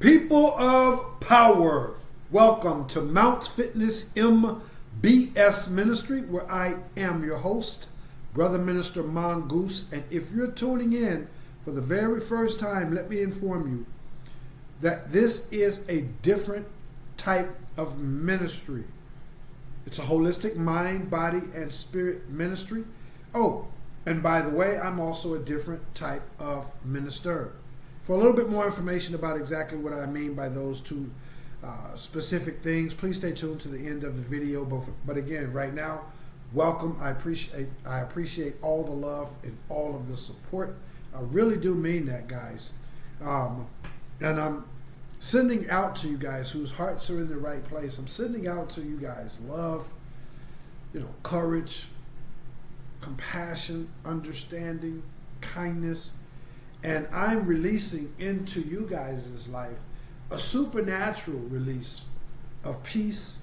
People of power, welcome to Mount Fitness MBS Ministry, where I am your host, Brother Minister Mongoose. And if you're tuning in for the very first time, let me inform you that this is a different type of ministry. It's a holistic mind, body, and spirit ministry. Oh, and by the way, I'm also a different type of minister. For a little bit more information about exactly what I mean by those two specific things, please stay tuned to the end of the video. But again, right now, welcome. I appreciate all the love and all of the support. I really do mean that, guys. And I'm sending out to you guys whose hearts are in the right place. I'm sending out to you guys love, courage, compassion, understanding, kindness. And I'm releasing into you guys' life a supernatural release of peace,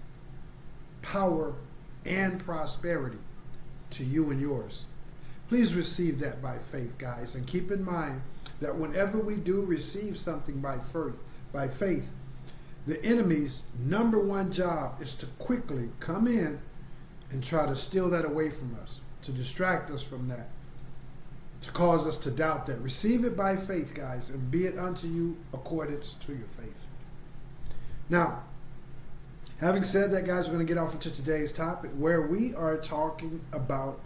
power, and prosperity to you and yours. Please receive that by faith, guys. And keep in mind that whenever we do receive something by faith, the enemy's number one job is to quickly come in and try to steal that away from us, to distract us from that, to cause us to doubt that. Receive it by faith, guys, and be it unto you accordance to your faith. Now, having said that, guys, we're going to get off into today's topic, where we are talking about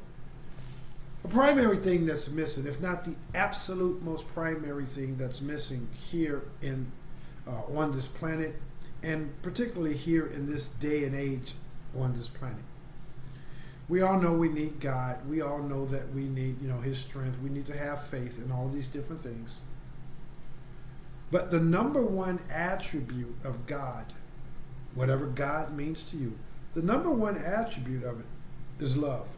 a primary thing that's missing, if not the absolute most primary thing that's missing here on this planet, and particularly here in this day and age on this planet. We all know we need God. We all know that we need, His strength. We need to have faith in all these different things. But the number one attribute of God, whatever God means to you, the number one attribute of it is love.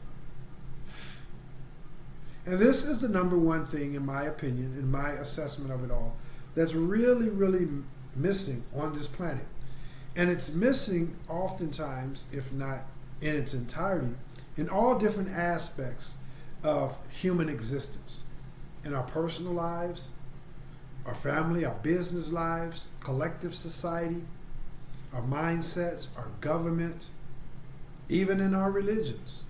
And this is the number one thing, in my opinion, in my assessment of it all, that's really, really missing on this planet. And it's missing oftentimes, if not in its entirety, in all different aspects of human existence. In our personal lives, our family, our business lives, collective society, our mindsets, our government, even in our religions.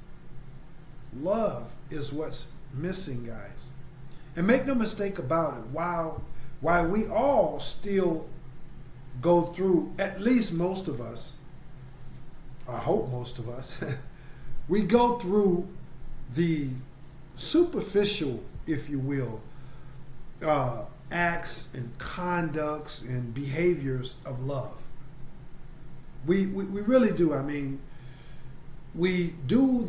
Love is what's missing, guys. And make no mistake about it, while we all still go through, at least most of us, I hope most of us, we go through the superficial, if you will, acts and conducts and behaviors of love. We really do. I mean, we do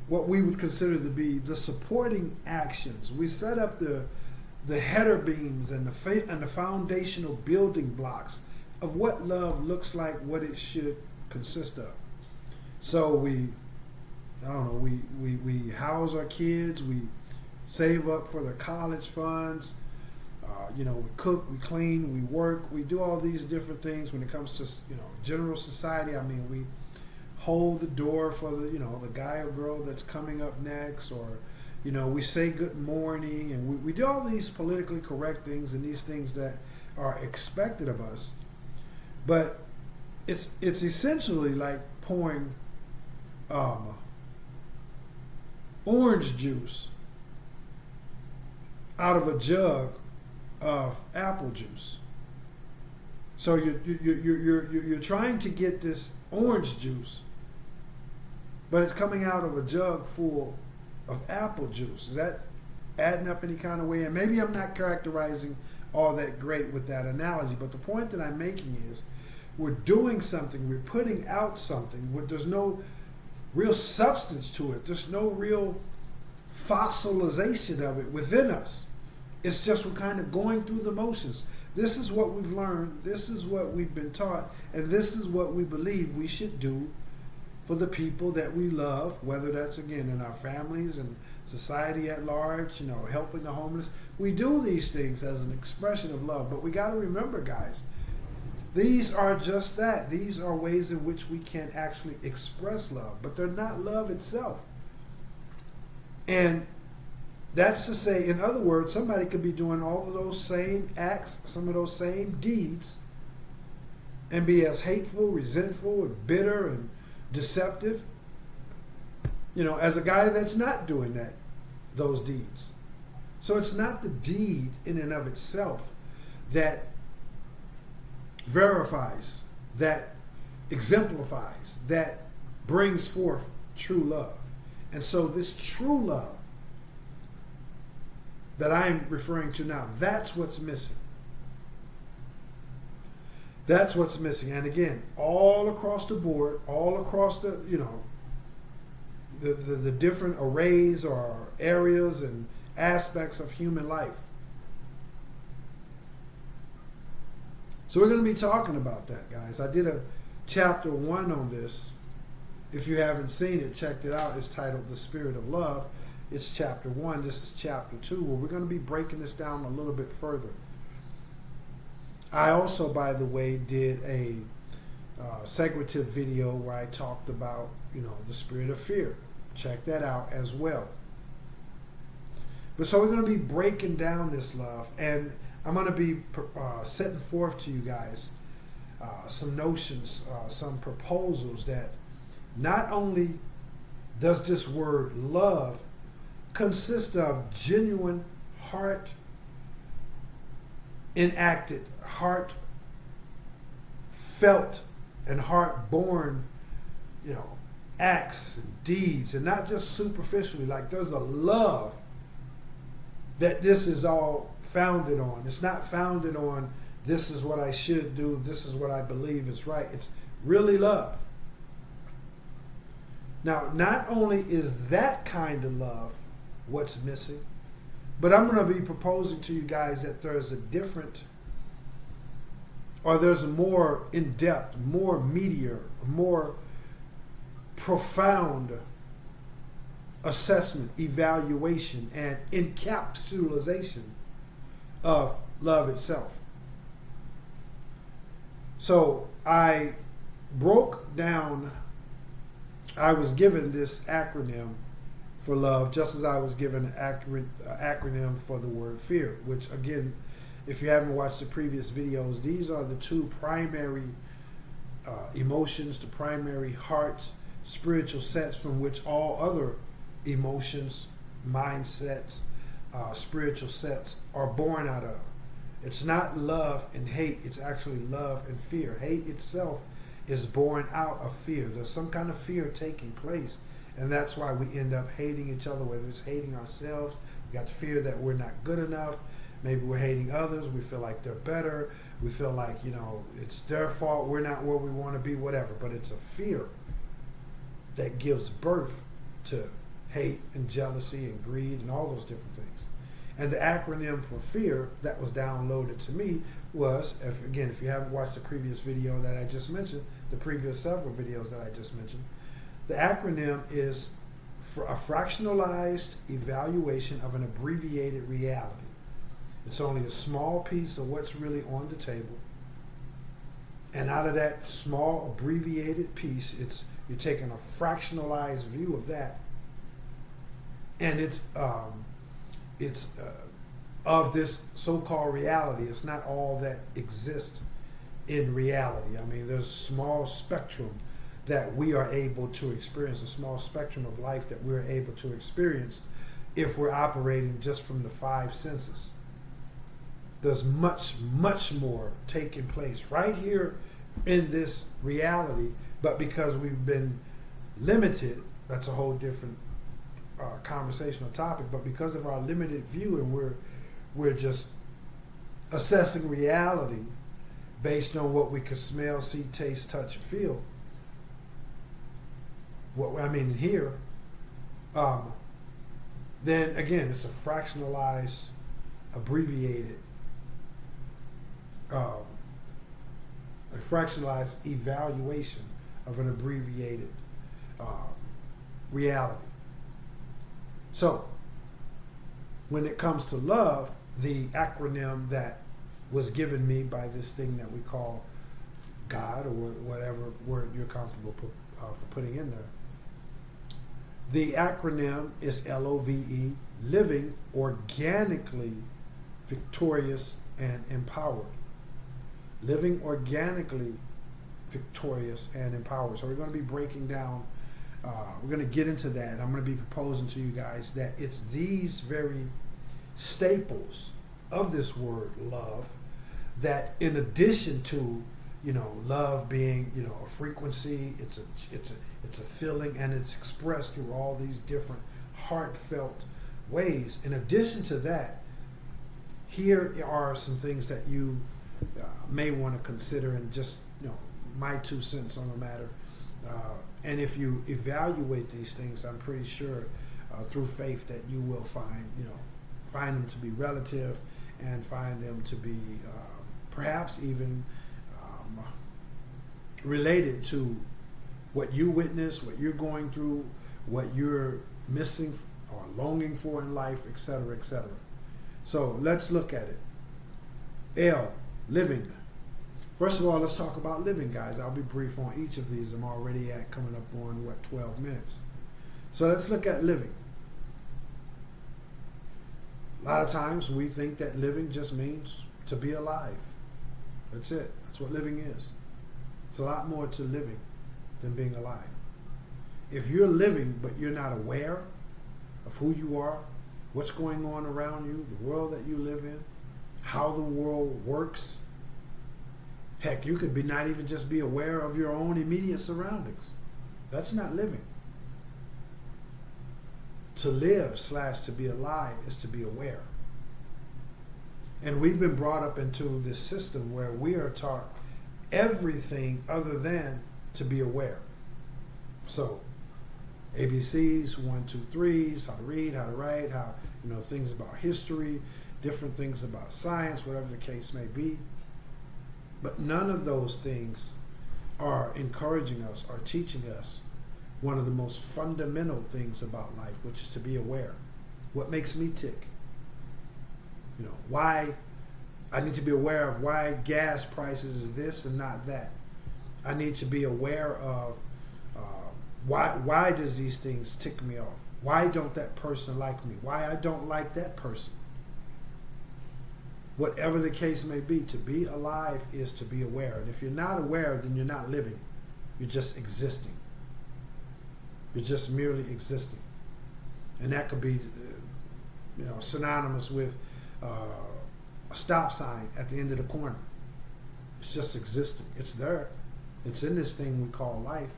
what we would consider to be the supporting actions. We set up the header beams and the foundational building blocks of what love looks like, what it should consist of. So we house our kids, we save up for their college funds, we cook, we clean, we work, we do all these different things when it comes to, general society. I mean, we hold the door for the guy or girl that's coming up next, or, we say good morning, and we do all these politically correct things and these things that are expected of us. But it's essentially like pouring orange juice out of a jug of apple juice. So you're trying to get this orange juice, but it's coming out of a jug full of apple juice. Is that adding up any kind of way? And maybe I'm not characterizing all that great with that analogy, but the point that I'm making is we're doing something, we're putting out something, there's no real substance to it. There's no real fossilization of it within us. It's just we're kind of going through the motions. This is what we've learned. This is what we've been taught. And this is what we believe we should do for the people that we love, whether that's, again, in our families and society at large, helping the homeless. We do these things as an expression of love. But we got to remember, guys, these are just that. These are ways in which we can actually express love, but they're not love itself. And that's to say, in other words, somebody could be doing all of those same acts, some of those same deeds, and be as hateful, resentful, and bitter and deceptive, as a guy that's not doing those deeds. So it's not the deed in and of itself that verifies, that exemplifies, that brings forth true love. And so this true love that I'm referring to now, that's what's missing. That's what's missing. And again, all across the board, all across the different arrays or areas and aspects of human life. So we're going to be talking about that, guys. I did a chapter 1 on this. If you haven't seen it, checked it out. It's titled The Spirit of Love. It's chapter 1. This is chapter 2, where we're going to be breaking this down a little bit further. I also, by the way, did a segregative video where I talked about, the spirit of fear. Check that out as well. But so we're going to be breaking down this love, and I'm going to be setting forth to you guys some notions, some proposals that not only does this word love consist of genuine heart enacted, heart felt, and heart born, acts and deeds, and not just superficially. Like, there's a love that this is all founded on. It's not founded on this is what I should do, this is what I believe is right. It's really love. Now, not only is that kind of love what's missing, but I'm going to be proposing to you guys that there's a different, or there's a more in-depth, more meatier, more profound assessment, evaluation, and encapsulation of love itself. So I broke down, I was given this acronym for love, just as I was given an acronym for the word fear, which, again, if you haven't watched the previous videos, these are the two primary emotions, the primary hearts, spiritual sets from which all other emotions, mindsets, spiritual sets are born out of. It's not love and hate, it's actually love and fear. Hate itself is born out of fear. There's some kind of fear taking place, and that's why we end up hating each other, whether it's hating ourselves, we got fear that we're not good enough, maybe we're hating others, we feel like they're better, we feel like, it's their fault, we're not where we want to be, whatever. But it's a fear that gives birth to hate and jealousy and greed and all those different things. And the acronym for fear that was downloaded to me was, if you haven't watched the previous video that I just mentioned, the previous several videos that I just mentioned, the acronym is for a fractionalized evaluation of an abbreviated reality. It's only a small piece of what's really on the table. And out of that small abbreviated piece, you're taking a fractionalized view of that. And it's of this so-called reality. It's not all that exists in reality. I mean, there's a small spectrum that we are able to experience, a small spectrum of life that we're able to experience if we're operating just from the 5 senses. There's much, much more taking place right here in this reality, but because we've been limited, that's a whole different conversational topic, but because of our limited view, and we're just assessing reality based on what we can smell, see, taste, touch, and feel. Here, then again, it's a fractionalized, abbreviated, a fractionalized evaluation of an abbreviated reality. So, when it comes to love, the acronym that was given me by this thing that we call God, or whatever word you're comfortable for putting in there, the acronym is L.O.V.E, living organically victorious and empowered. Living organically victorious, and empowered. So we're going to be breaking down, we're going to get into that. I'm going to be proposing to you guys that it's these very staples of this word love that, in addition to, love being, a frequency, it's a feeling, and it's expressed through all these different heartfelt ways. In addition to that, here are some things that you may want to consider, and just, my 2 cents on the matter. And if you evaluate these things, I'm pretty sure through faith that you will find them to be relative, and find them to be perhaps even related to what you witness, what you're going through, what you're missing or longing for in life, etc., etc. So let's look at it. L, living. First of all, let's talk about living, guys. I'll be brief on each of these. I'm already coming up on 12 minutes. So let's look at living. A lot of times we think that living just means to be alive. That's it. That's what living is. It's a lot more to living than being alive. If you're living but you're not aware of who you are, what's going on around you, the world that you live in, how the world works, heck, you could not even just be aware of your own immediate surroundings. That's not living. To live / to be alive is to be aware. And we've been brought up into this system where we are taught everything other than to be aware. So, ABCs, 1, 2, 3s, how to read, how to write, how, things about history, different things about science, whatever the case may be. But none of those things are encouraging us or teaching us one of the most fundamental things about life, which is to be aware. What makes me tick? Why I need to be aware of why gas prices is this and not that. I need to be aware of why does these things tick me off? Why don't that person like me? Why I don't like that person? Whatever the case may be, to be alive is to be aware. And if you're not aware, then you're not living. You're just existing. You're just merely existing. And that could be synonymous with a stop sign at the end of the corner. It's just existing. It's there. It's in this thing we call life.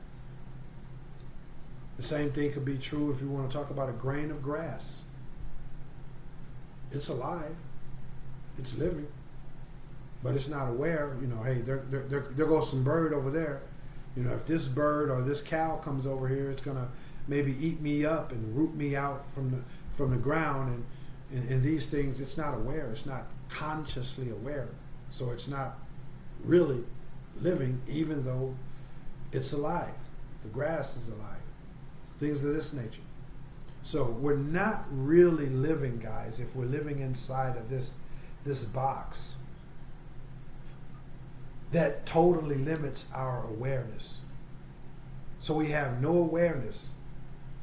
The same thing could be true if you want to talk about a grain of grass. It's alive. It's living. But it's not aware, hey, there goes some bird over there. If this bird or this cow comes over here, it's going to maybe eat me up and root me out from the ground. And these things, it's not aware. It's not consciously aware. So it's not really living, even though it's alive. The grass is alive. Things of this nature. So we're not really living, guys, if we're living inside of this box that totally limits our awareness. So we have no awareness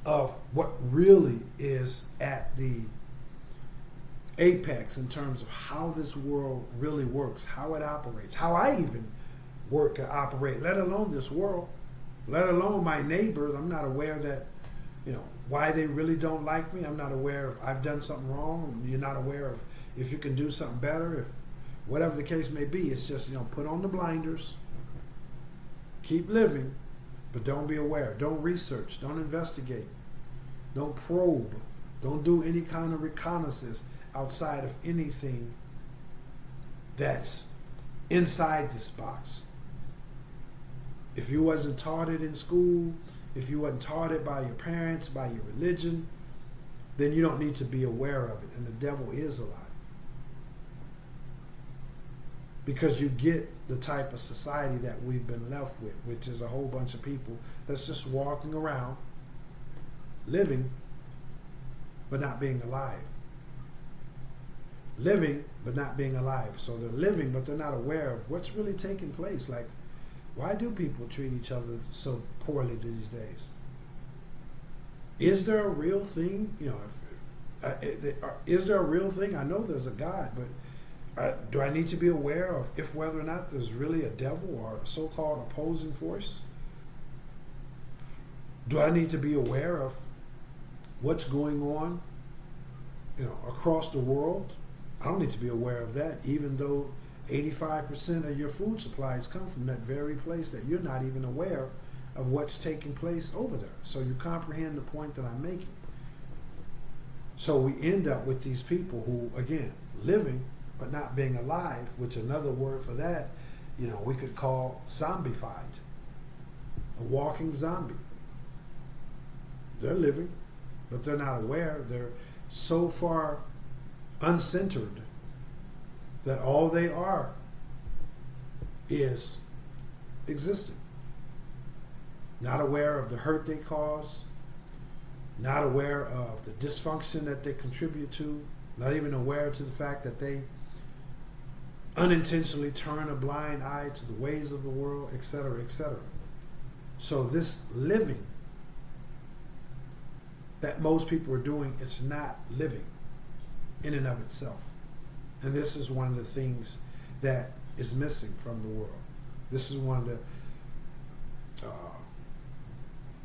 of what really is at the apex in terms of how this world really works, how it operates, how I even work and operate, let alone this world, let alone my neighbors. I'm not aware that, why they really don't like me. I'm not aware if I've done something wrong. You're not aware of if you can do something better, if whatever the case may be. It's just, put on the blinders, keep living, but don't be aware. Don't research, don't investigate, don't probe, don't do any kind of reconnaissance outside of anything that's inside this box. If you wasn't taught it in school, if you wasn't taught it by your parents, by your religion, then you don't need to be aware of it. And the devil is alive. Because you get the type of society that we've been left with, which is a whole bunch of people that's just walking around, living, but not being alive. Living, but not being alive. So they're living, but they're not aware of what's really taking place. Like, why do people treat each other so poorly these days? Is there a real thing? Is there a real thing? I know there's a God, but Do I need to be aware of if whether or not there's really a devil or a so-called opposing force? Do I need to be aware of what's going on, across the world? I don't need to be aware of that, even though 85% of your food supplies come from that very place that you're not even aware of what's taking place over there. So you comprehend the point that I'm making. So we end up with these people who, again, living but not being alive, which another word for that, we could call zombified, a walking zombie. They're living, but they're not aware. They're so far uncentered that all they are is existing. Not aware of the hurt they cause, not aware of the dysfunction that they contribute to, not even aware to the fact that they unintentionally turn a blind eye to the ways of the world, etc., etc. So this living that most people are doing, it's not living in and of itself. And this is one of the things that is missing from the world. This is one of the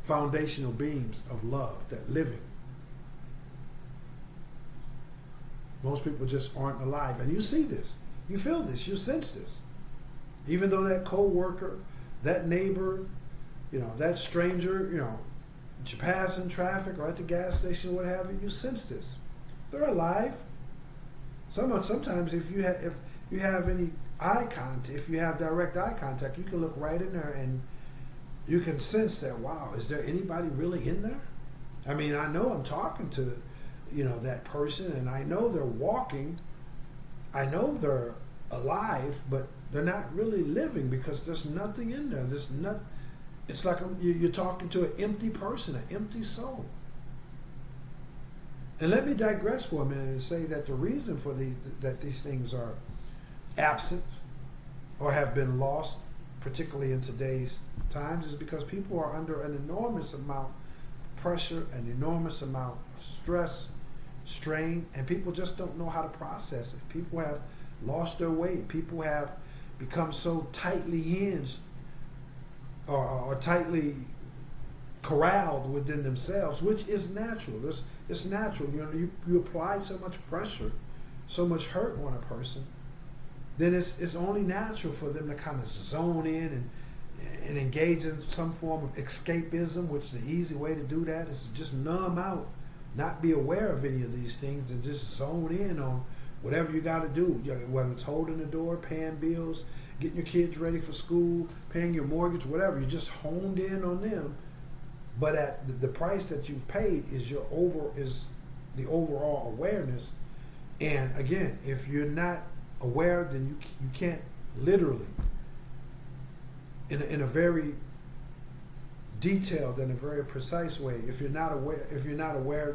foundational beams of love, that living. Most people just aren't alive. And you see this. You feel this. You sense this. Even though that co-worker, that neighbor, that stranger, that you pass in traffic or at the gas station, what have you, you sense this. They're alive. Sometimes if you have any eye contact, if you have direct eye contact, you can look right in there and you can sense that, wow, is there anybody really in there? I mean, I know I'm talking to, that person, and I know they're walking. I know they're alive, but they're not really living because there's nothing in there. It's like you're talking to an empty person, an empty soul. And let me digress for a minute and say that the reason for that these things are absent or have been lost, particularly in today's times, is because people are under an enormous amount of pressure, an enormous amount of stress, strain, and people just don't know how to process it. People have lost their way. People have become so tightly hinged or tightly corralled within themselves, which is natural. It's natural. You apply so much pressure, so much hurt on a person, then it's only natural for them to kind of zone in and engage in some form of escapism, which the easy way to do that is to just numb out, not be aware of any of these things, and just zone in on whatever you got to do, whether it's holding the door, paying bills, getting your kids ready for school, paying your mortgage, whatever. You just honed in on them, but at the price that you've paid is the overall awareness. And again, if you're not aware, then you can't literally, in a very detailed and a very precise way. If you're not aware,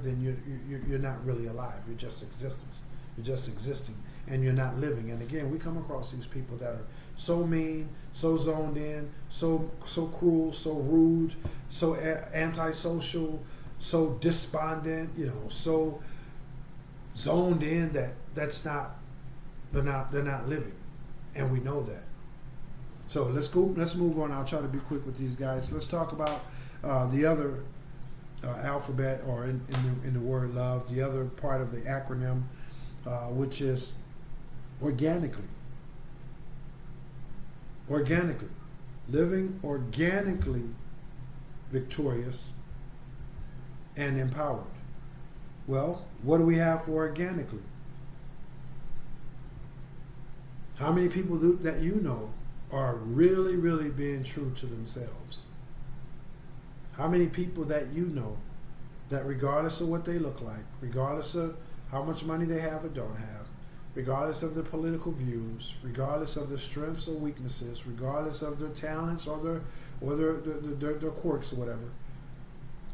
then you're not really alive. You're just existence. You're just existing, and you're not living. And again, we come across these people that are so mean, so zoned in, so cruel, so rude, so antisocial, so despondent, so zoned in that they're not living, and we know that. So let's move on. I'll try to be quick with these guys. Let's talk about the other alphabet, or in the word love, the other part of the acronym, which is organically. Organically. Living organically victorious and empowered. Well, what do we have for organically? How many people that you know are really, really being true to themselves? How many people that you know that, regardless of what they look like, regardless of how much money they have or don't have, regardless of their political views, regardless of their strengths or weaknesses, regardless of their talents or their quirks or whatever,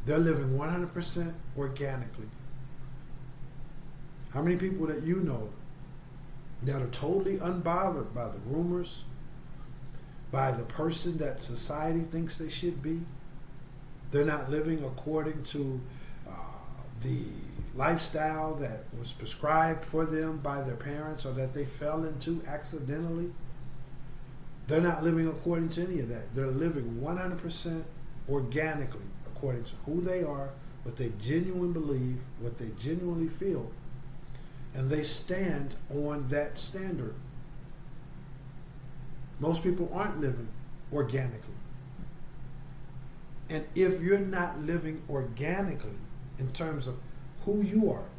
they're living 100% organically? How many people that you know that are totally unbothered by the rumors, by the person that society thinks they should be? They're not living according to the lifestyle that was prescribed for them by their parents or that they fell into accidentally. They're not living according to any of that. They're living 100% organically according to who they are, what they genuinely believe, what they genuinely feel, and they stand on that standard. Most people aren't living organically. And if you're not living organically in terms of who you are,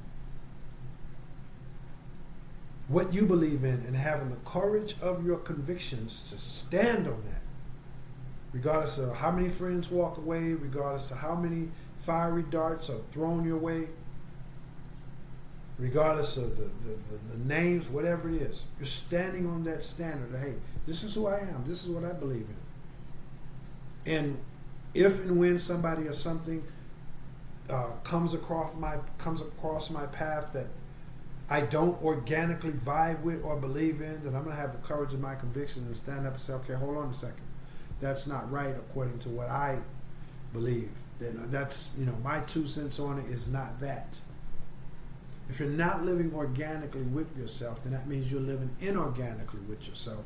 what you believe in, and having the courage of your convictions to stand on that, regardless of how many friends walk away, regardless of how many fiery darts are thrown your way, regardless of the names, whatever it is, you're standing on that standard of, hey, this is who I am, this is what I believe in. And if and when somebody or something comes across my path that I don't organically vibe with or believe in, then I'm going to have the courage of my conviction and stand up and say, okay, hold on a second. That's not right according to what I believe. Then that's, my 2 cents on it is not that. If you're not living organically with yourself, then that means you're living inorganically with yourself,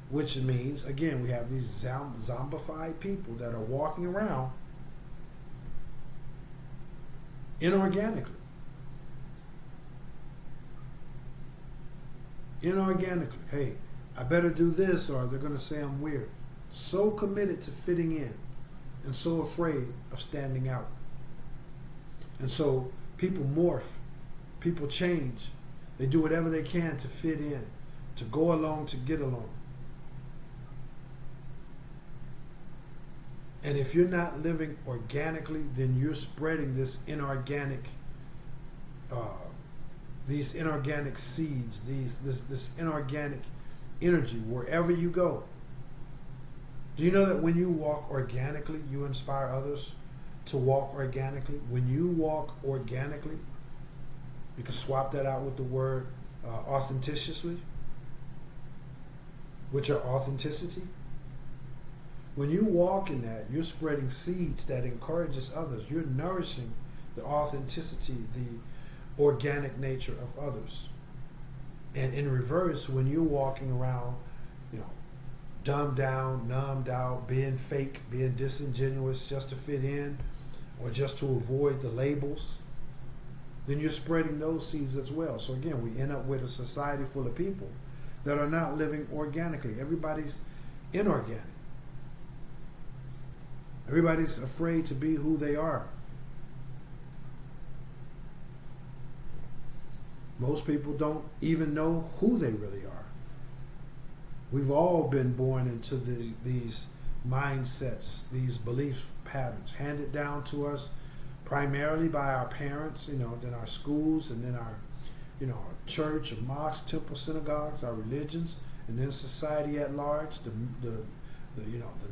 which means, again, we have these zombified people that are walking around inorganically. Inorganically. Hey, I better do this or they're going to say I'm weird. So committed to fitting in and so afraid of standing out. And so people morph, people change. They do whatever they can to fit in, to go along, to get along. And if you're not living organically, then you're spreading this inorganic, these inorganic seeds, this inorganic energy wherever you go. Do you know that when you walk organically, you inspire others to walk organically? When you walk organically, you can swap that out with the word authenticiously, with your authenticity. When you walk in that, you're spreading seeds that encourages others. You're nourishing the authenticity, the organic nature of others. And in reverse, when you're walking around, dumbed down, numbed out, being fake, being disingenuous just to fit in or just to avoid the labels, then you're spreading those seeds as well. So again, we end up with a society full of people that are not living organically. Everybody's inorganic. Everybody's afraid to be who they are. Most people don't even know who they really are. We've all been born into these mindsets, these belief patterns, handed down to us primarily by our parents, then our schools, and then our church, or mosque, temple, synagogues, our religions, and then society at large, the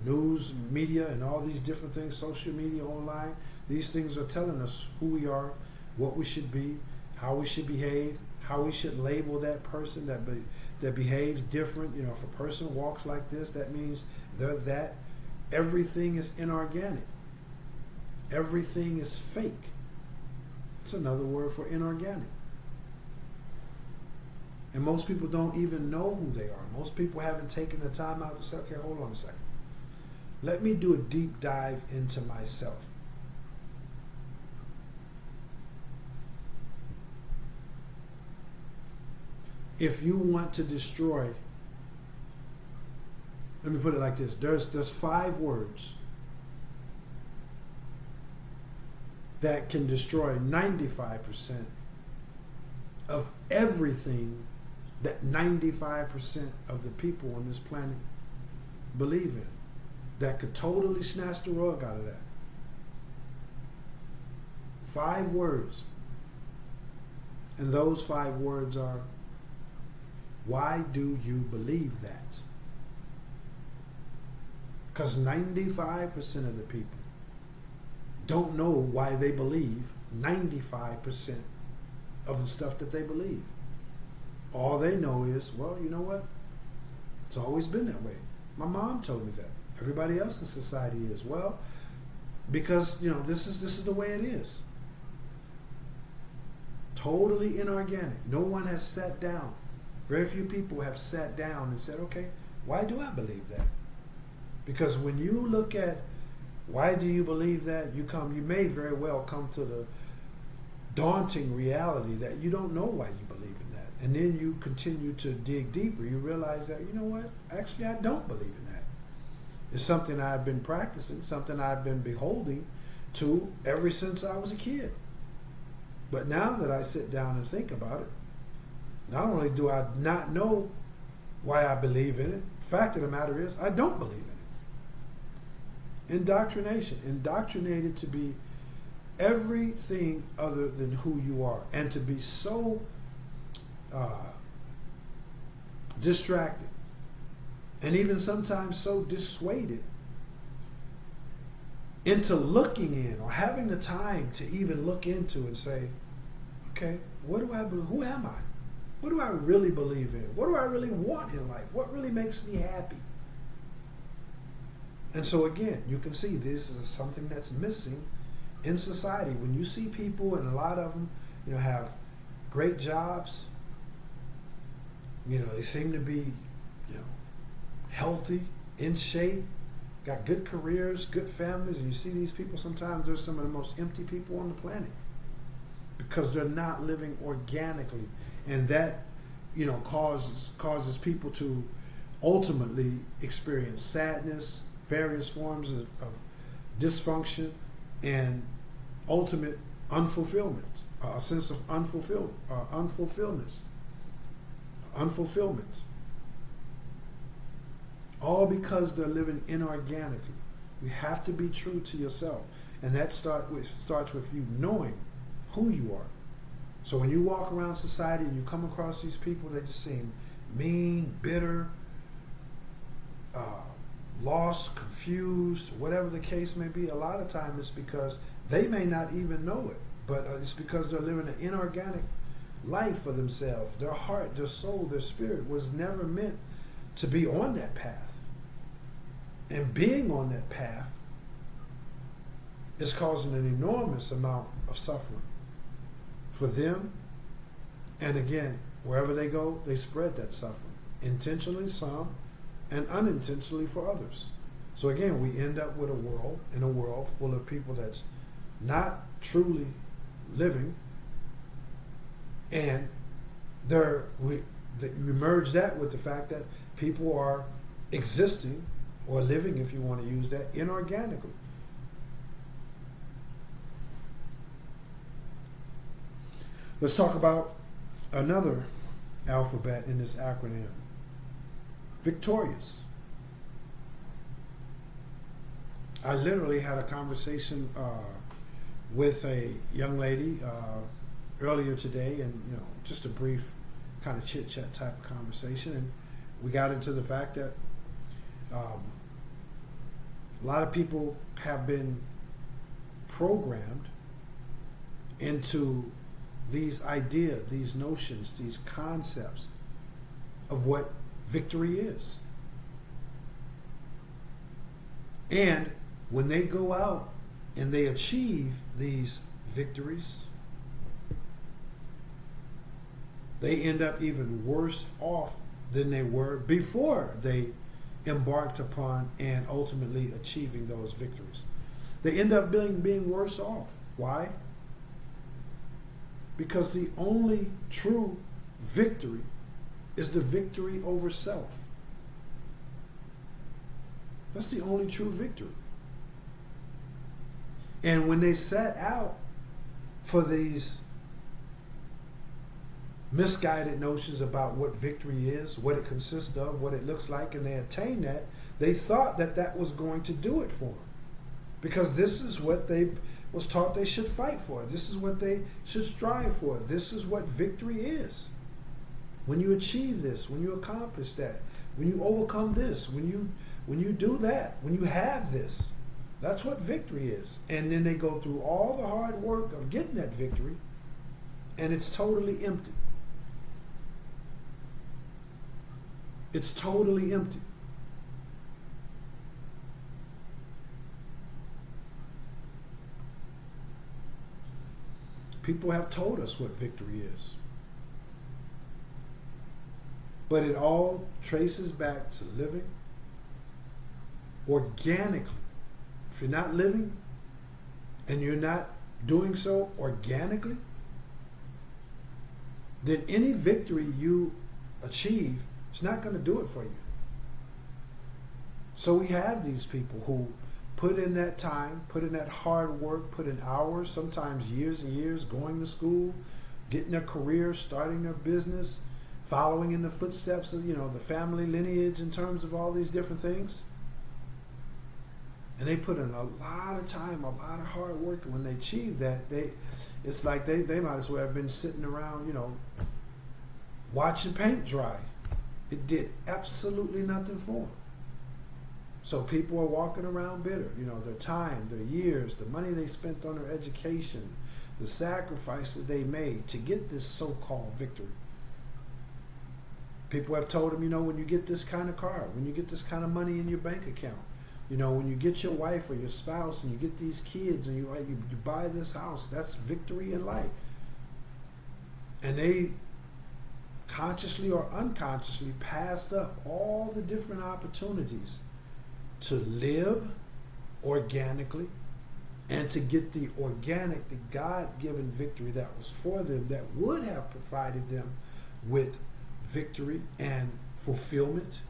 news, media, and all these different things, social media, online. These things are telling us who we are, what we should be, how we should behave, how we should label that person that behaves different. If a person walks like this, that means they're that. Everything is inorganic. Everything is fake. It's another word for inorganic. And most people don't even know who they are. Most people haven't taken the time out to say, okay, hold on a second. Let me do a deep dive into myself. If you want to destroy, let me put it like this. There's 5 words that can destroy 95% of everything that 95% of the people on this planet believe in, that could totally snatch the rug out of that. 5 words. And those 5 words are, why do you believe that? Because 95% of the people don't know why they believe 95% of the stuff that they believe. All they know is, well, you know what? It's always been that way. My mom told me that. Everybody else in society is. Well, because, this is the way it is. totally inorganic. No one has sat down. Very few people have sat down and said, okay, why do I believe that? Because when you look at why do you believe that, you may very well come to the daunting reality that you don't know why you believe in that. And then you continue to dig deeper. You realize that, you know what, actually I don't believe in that. It's something I've been practicing, something I've been beholding to ever since I was a kid. But now that I sit down and think about it, not only do I not know why I believe in it, the fact of the matter is I don't believe in it. Indoctrination, indoctrinated to be everything other than who you are, and to be so distracted, and even sometimes so dissuaded into looking in or having the time to even look into and say, okay, what do I believe? Who am I? What do I really believe in? What do I really want in life? What really makes me happy? And so again, you can see this is something that's missing in society. When you see people, and a lot of them, have great jobs, they seem to be, healthy, in shape, got good careers, good families, and you see these people, sometimes they're some of the most empty people on the planet because they're not living organically. And that, causes people to ultimately experience sadness, various forms of dysfunction, and ultimate unfulfillment, a sense of unfulfillment. All because they're living inorganically. You have to be true to yourself, and that starts with you knowing who you are. So when you walk around society and you come across these people that just seem mean, bitter, lost, confused, whatever the case may be, a lot of time it's because they may not even know it, but it's because they're living an inorganic life for themselves. Their heart, their soul, their spirit was never meant to be on that path. And being on that path is causing an enormous amount of suffering for them. And again, wherever they go, they spread that suffering. Intentionally, some, and unintentionally for others. So again, we end up with a world full of people that's not truly living, and we merge that with the fact that people are existing or living, if you want to use that, inorganically. Let's talk about another alphabet in this acronym. Victorious. I literally had a conversation with a young lady earlier today, and just a brief kind of chit-chat type of conversation, and we got into the fact that a lot of people have been programmed into these ideas, these notions, these concepts of what victory is. And when they go out and they achieve these victories, they end up even worse off than they were before they embarked upon and ultimately achieving those victories. They end up being worse off. Why? Because the only true victory is the victory over self. That's the only true victory. And when they set out for these misguided notions about what victory is, what it consists of, what it looks like, and they attained that, they thought that that was going to do it for them. Because this is what they was taught they should fight for. This is what they should strive for. This is what victory is. When you achieve this, when you accomplish that, when you overcome this, when you do that, when you have this, that's what victory is. And then they go through all the hard work of getting that victory, and it's totally empty. It's totally empty. People have told us what victory is. But it all traces back to living organically. If you're not living and you're not doing so organically, then any victory you achieve is not going to do it for you. So we have these people who put in that time, put in that hard work, put in hours, sometimes years and years, going to school, getting a career, starting their business, following in the footsteps of, the family lineage in terms of all these different things. And they put in a lot of time, a lot of hard work. And when they achieve that, it's like they might as well have been sitting around, watching paint dry. It did absolutely nothing for them. So people are walking around bitter. Their time, their years, the money they spent on their education, the sacrifices they made to get this so-called victory. People have told them, when you get this kind of car, when you get this kind of money in your bank account, when you get your wife or your spouse and you get these kids and you buy this house, that's victory in life. And they consciously or unconsciously passed up all the different opportunities to live organically and to get the organic, the God-given victory that was for them, that would have provided them with victory and fulfillment.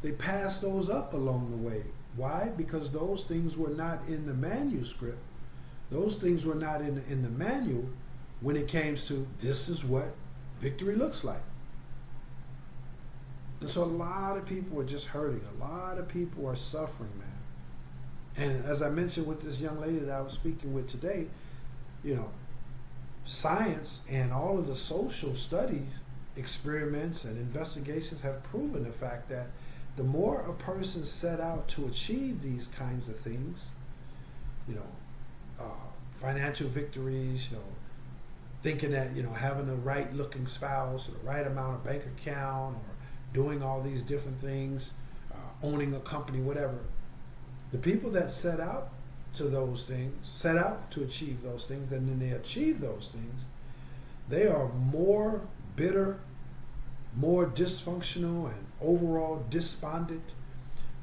They passed those up along the way. Why? Because those things were not in the manuscript. Those things were not in the manual when it came to this is what victory looks like. And so a lot of people are just hurting. A lot of people are suffering, man. And as I mentioned with this young lady that I was speaking with today, science and all of the social studies, experiments and investigations have proven the fact that the more a person set out to achieve these kinds of things, financial victories, thinking that, having the right looking spouse or the right amount of bank account or doing all these different things, owning a company, whatever. The people that set out to those things, set out to achieve those things, and then they achieve those things, they are more bitter, more dysfunctional, and overall despondent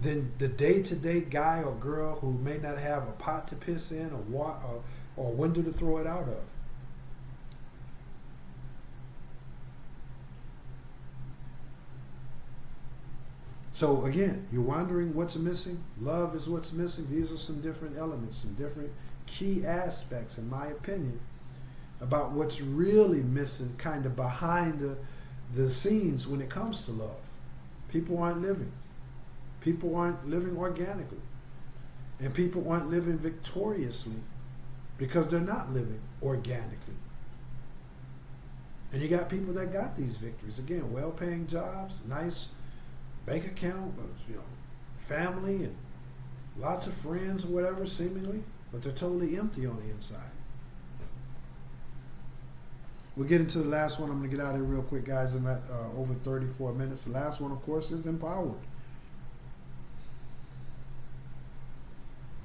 than the day-to-day guy or girl who may not have a pot to piss in or a window to throw it out of. So again, you're wondering what's missing? Love is what's missing. These are some different elements, some different key aspects, in my opinion, about what's really missing kind of behind the scenes when it comes to love. People aren't living. People aren't living organically. And people aren't living victoriously because they're not living organically. And you got people that got these victories. Again, well-paying jobs, nice bank account, family, and lots of friends or whatever, seemingly, but they're totally empty on the inside. We'll get into the last one. I'm going to get out of here real quick, guys. I'm at over 34 minutes. The last one, of course, is empowered.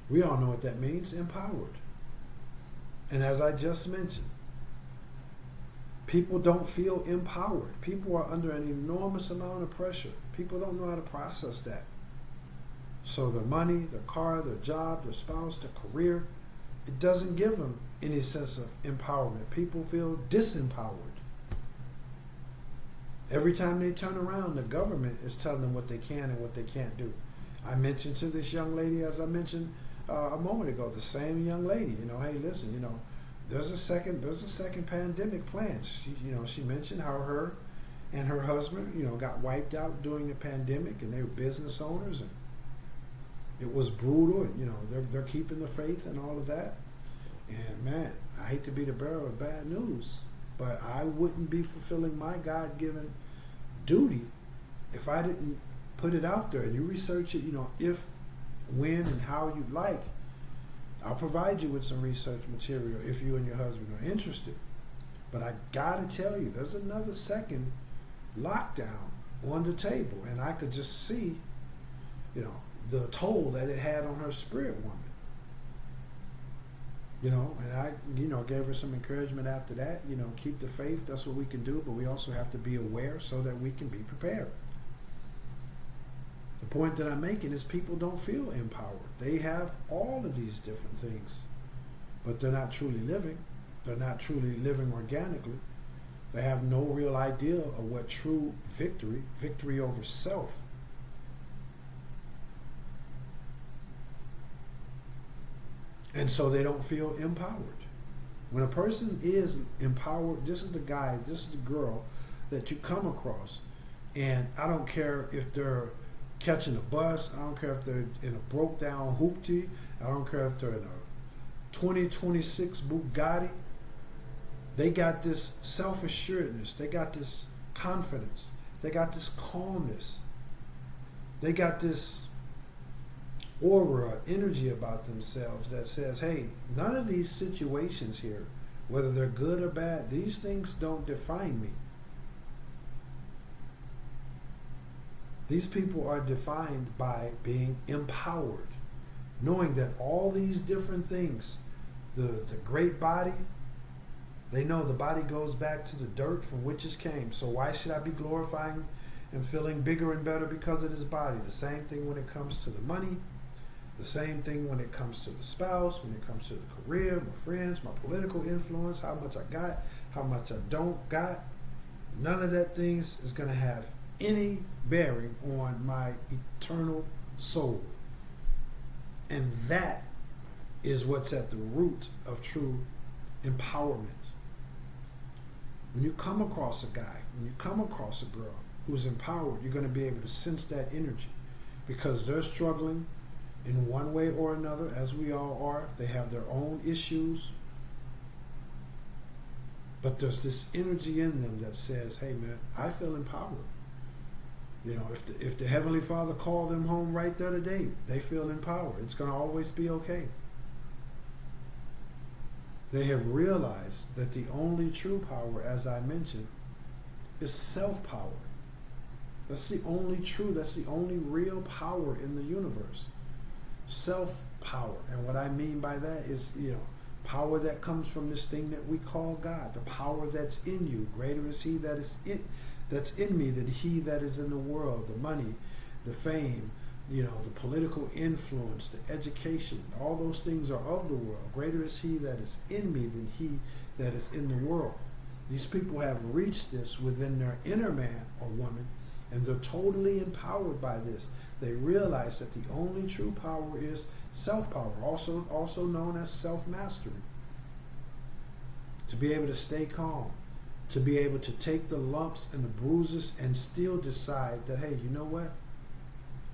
We all know what that means, empowered. And as I just mentioned, people don't feel empowered. People are under an enormous amount of pressure. People don't know how to process that. So their money, their car, their job, their spouse, their career, it doesn't give them any sense of empowerment. People feel disempowered. Every time they turn around, the government is telling them what they can and what they can't do. I mentioned to this young lady, as I mentioned a moment ago, the same young lady, hey, listen, there's a second pandemic planned. She mentioned how her and her husband, got wiped out during the pandemic, and they were business owners, and it was brutal, and they're keeping the faith and all of that. And man, I hate to be the bearer of bad news, but I wouldn't be fulfilling my God-given duty if I didn't put it out there. And you research it, if, when, and how you'd like. I'll provide you with some research material if you and your husband are interested. But I gotta tell you, there's another second lockdown on the table, and I could just see, the toll that it had on her spirit woman. And I, gave her some encouragement after that. Keep the faith. That's what we can do, but we also have to be aware so that we can be prepared. The point that I'm making is people don't feel empowered. They have all of these different things, but they're not truly living. They're not truly living organically. They have no real idea of what true victory over self. And so they don't feel empowered. When a person is empowered, this is the guy, this is the girl that you come across. And I don't care if they're catching a bus. I don't care if they're in a broke down hoopty. I don't care if they're in a 2026 Bugatti. They got this self-assuredness. They got this confidence. They got this calmness. They got this aura, energy about themselves that says, hey, none of these situations here, whether they're good or bad, these things don't define me. These people are defined by being empowered, knowing that all these different things, the great body, they know the body goes back to the dirt from which it came. So why should I be glorifying and feeling bigger and better because of this body? The same thing when it comes to the money. The same thing when it comes to the spouse, when it comes to the career, my friends, my political influence, how much I got, how much I don't got. None of that things is going to have any bearing on my eternal soul. And that is what's at the root of true empowerment. When you come across a guy, when you come across a girl who's empowered, you're going to be able to sense that energy because they're struggling in one way or another, as we all are. They have their own issues. But there's this energy in them that says, hey man, I feel empowered. If the Heavenly Father called them home right there today, they feel empowered. It's going to always be okay. They have realized that the only true power, as I mentioned, is self-power. That's the only real power in the universe. Self-power. And what I mean by that is, power that comes from this thing that we call God. The power that's in you. Greater is He that's in me than he that is in the world. The money, the fame, the political influence, the education, all those things are of the world. Greater is He that is in me than he that is in the world. These people have reached this within their inner man or woman, and they're totally empowered by this. They realize that the only true power is self-power, also known as self-mastery. To be able to stay calm, to be able to take the lumps and the bruises and still decide that, hey, you know what?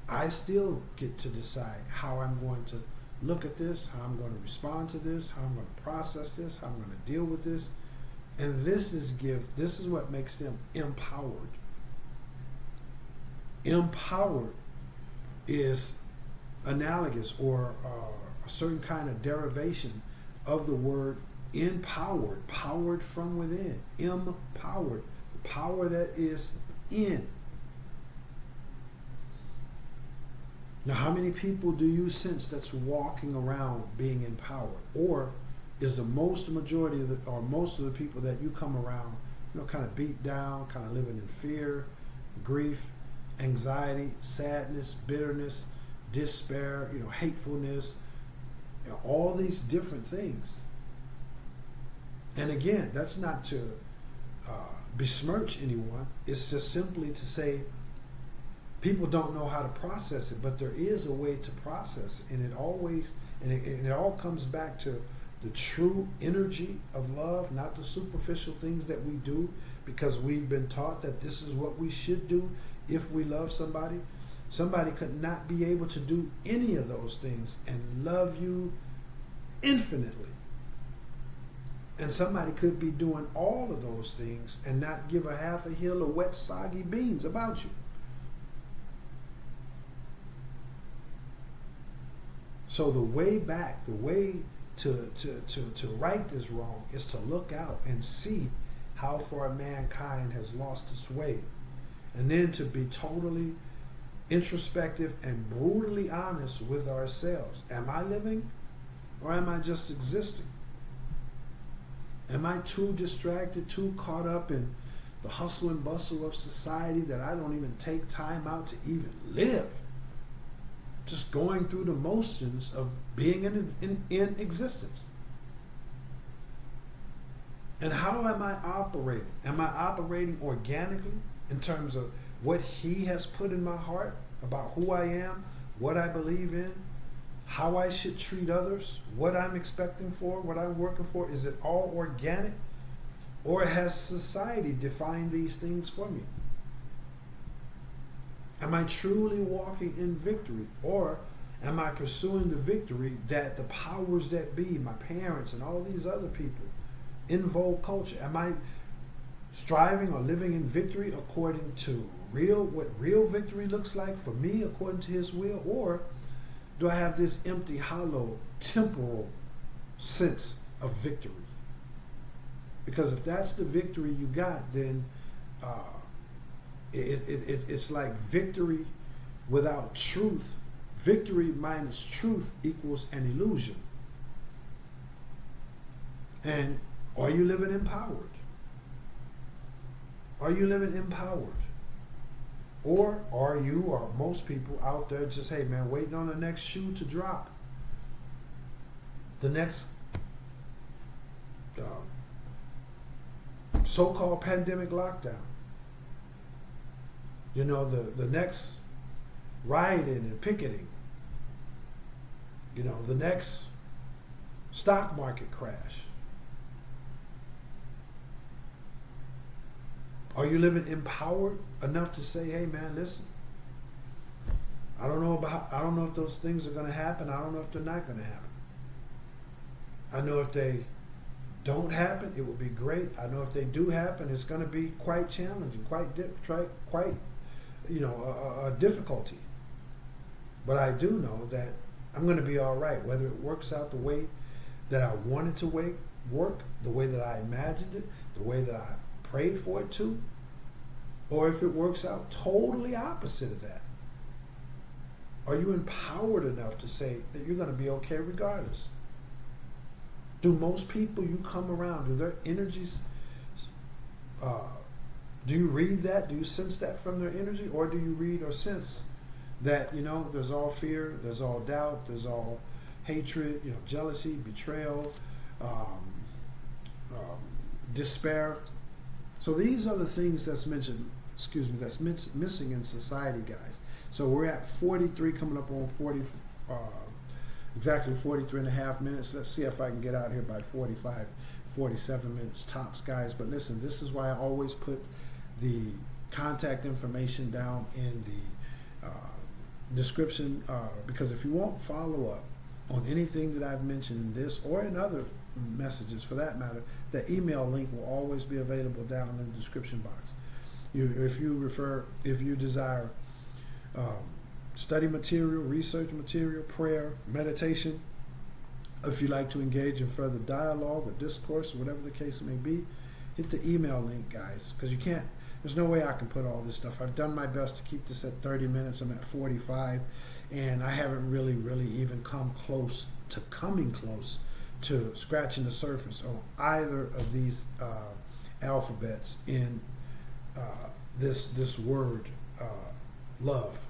I still get to decide how I'm going to look at this, how I'm going to respond to this, how I'm going to process this, how I'm going to deal with this. And this is what makes them empowered. Empowered is analogous or a certain kind of derivation of the word empowered, powered from within, empowered, the power that is in. Now, how many people do you sense that's walking around being empowered? Or is most of the people that you come around, kind of beat down, kind of living in fear, grief, anxiety, sadness, bitterness, despair, hatefulness, all these different things. And again, that's not to besmirch anyone. It's just simply to say people don't know how to process it, but there is a way to process it, and it all comes back to the true energy of love, not the superficial things that we do because we've been taught that this is what we should do if we love somebody. Somebody could not be able to do any of those things and love you infinitely. And somebody could be doing all of those things and not give a half a hill of wet, soggy beans about you. So the way back, the way to right this wrong is to look out and see how far mankind has lost its way. And then to be totally introspective and brutally honest with ourselves. Am I living or am I just existing? Am I too distracted, too caught up in the hustle and bustle of society that I don't even take time out to even live? Just going through the motions of being in existence. And how am I operating? Am I operating organically in terms of what He has put in my heart about who I am, what I believe in, how I should treat others, what I'm expecting for, what I'm working for? Is it all organic? Or has society defined these things for me? Am I truly walking in victory? Or am I pursuing the victory that the powers that be, my parents and all these other people in vogue culture, am I striving or living in victory according to what real victory looks like for me according to His will? Or do I have this empty, hollow, temporal sense of victory? Because if that's the victory you got, then it's like victory without truth. Victory minus truth equals an illusion. And are you living empowered? Are you living empowered? Or are you, or most people out there just, hey man, waiting on the next shoe to drop, the next so-called pandemic lockdown, the next rioting and picketing, the next stock market crash? Are you living empowered enough to say, hey man, listen, I don't know if those things are going to happen. I don't know if they're not going to happen. I know if they don't happen, it will be great. I know if they do happen, it's going to be quite challenging, quite a difficulty. But I do know that I'm going to be all right, whether it works out the way that I wanted to work, the way that I imagined it, the way that I prayed for it to, or if it works out totally opposite of that. Are you empowered enough to say that you're going to be okay regardless? Do most people you come around, do their energies, do you read that? Do you sense that from their energy? Or do you read or sense that, there's all fear, there's all doubt, there's all hatred, jealousy, betrayal, despair? So these are the things that's missing in society, guys. So we're at 43, coming up on 40, exactly 43 and a half minutes. Let's see if I can get out here by 45, 47 minutes tops, guys. But listen, this is why I always put the contact information down in the description, because if you won't follow up on anything that I've mentioned in this or in other messages for that matter, the email link will always be available down in the description box. If you desire study material, research material, prayer, meditation, if you like to engage in further dialogue or discourse or whatever the case may be, hit the email link, guys, because there's no way I can put all this stuff. I've done my best to keep this at 30 minutes. I'm at 45, and I haven't really even coming close to scratching the surface on either of these alphabets in this word, love.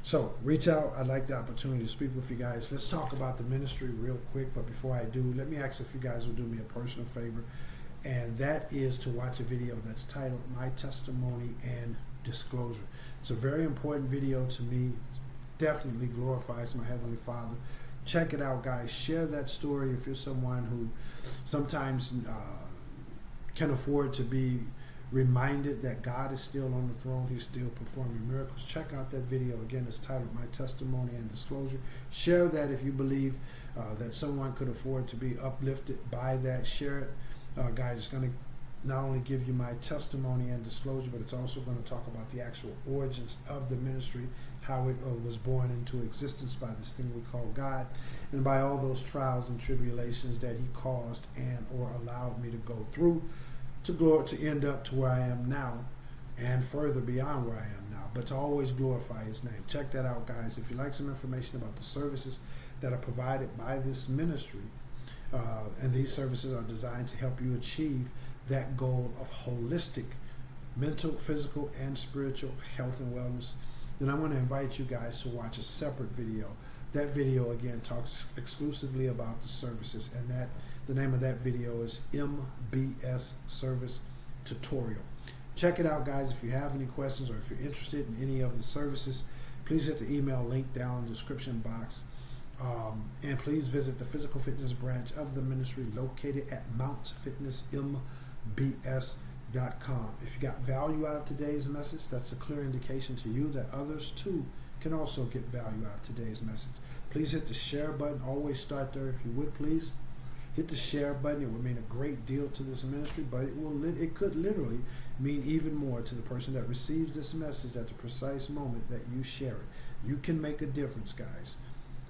So reach out. I'd like the opportunity to speak with you guys. Let's talk about the ministry real quick. But before I do, let me ask if you guys will do me a personal favor. And that is to watch a video that's titled My Testimony and Disclosure. It's a very important video to me. Definitely glorifies my Heavenly Father. Check it out, guys. Share that story if you're someone who sometimes can afford to be reminded that God is still on the throne. He's still performing miracles. Check out that video. Again, it's titled My Testimony and Disclosure. Share that if you believe that someone could afford to be uplifted by that. Share it. Guys, it's going to not only give you my testimony and disclosure, but it's also going to talk about the actual origins of the ministry, how it was born into existence by this thing we call God, and by all those trials and tribulations that He caused and or allowed me to go through to end up to where I am now and further beyond where I am now, but to always glorify His name. Check that out, guys. If you'd like some information about the services that are provided by this ministry, And these services are designed to help you achieve that goal of holistic mental, physical, and spiritual health and wellness. Then I'm going to invite you guys to watch a separate video. That video again talks exclusively about the services, and that the name of that video is MBS Service Tutorial. Check it out, guys. If you have any questions or if you're interested in any of the services, please hit the email link down in the description box. And please visit the physical fitness branch of the ministry located at mountfitnessmbs.com. If you got value out of today's message, that's a clear indication to you that others too can also get value out of today's message. Please hit the share button. Always start there if you would, please. Hit the share button. It would mean a great deal to this ministry, but it could literally mean even more to the person that receives this message at the precise moment that you share it. You can make a difference, guys.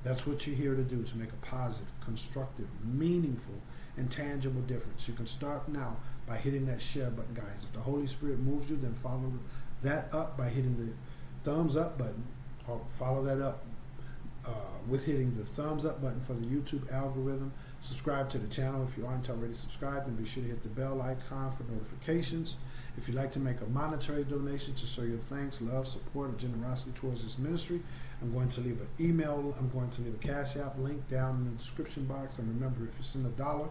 That's what you're here to do, to make a positive, constructive, meaningful, and tangible difference. You can start now by hitting that share button, guys. If the Holy Spirit moves you, then follow that up by hitting the thumbs up button, or follow that up with hitting the thumbs up button for the YouTube algorithm. Subscribe to the channel if you aren't already subscribed, and be sure to hit the bell icon for notifications. If you'd like to make a monetary donation to show your thanks, love, support, or generosity towards this ministry, I'm going to leave an email, I'm going to leave a Cash App link down in the description box. And remember, if you send $1,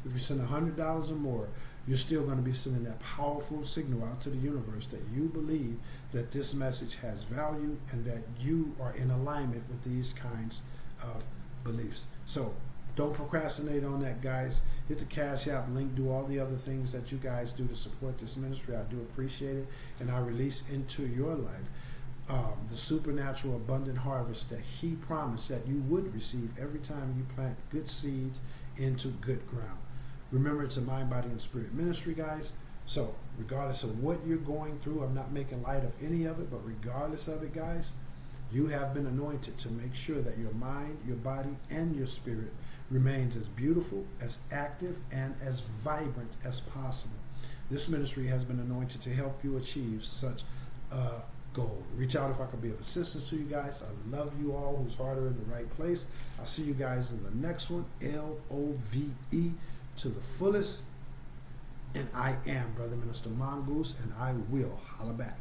if you send $100 or more, you're still going to be sending that powerful signal out to the universe that you believe that this message has value and that you are in alignment with these kinds of beliefs. So don't procrastinate on that, guys. Hit the Cash App link. Do all the other things that you guys do to support this ministry. I do appreciate it. And I release into your life the supernatural abundant harvest that He promised that you would receive every time you plant good seed into good ground. Remember, it's a mind, body, and spirit ministry, guys. So regardless of what you're going through, I'm not making light of any of it, but regardless of it, guys, you have been anointed to make sure that your mind, your body, and your spirit remains as beautiful, as active, and as vibrant as possible. This ministry has been anointed to help you achieve such a goal. Reach out if I could be of assistance to you guys. I love you all whose heart are in the right place. I'll see you guys in the next one. L.O.V.E. to the fullest. And I am Brother Minister Mongoose, and I will holla back.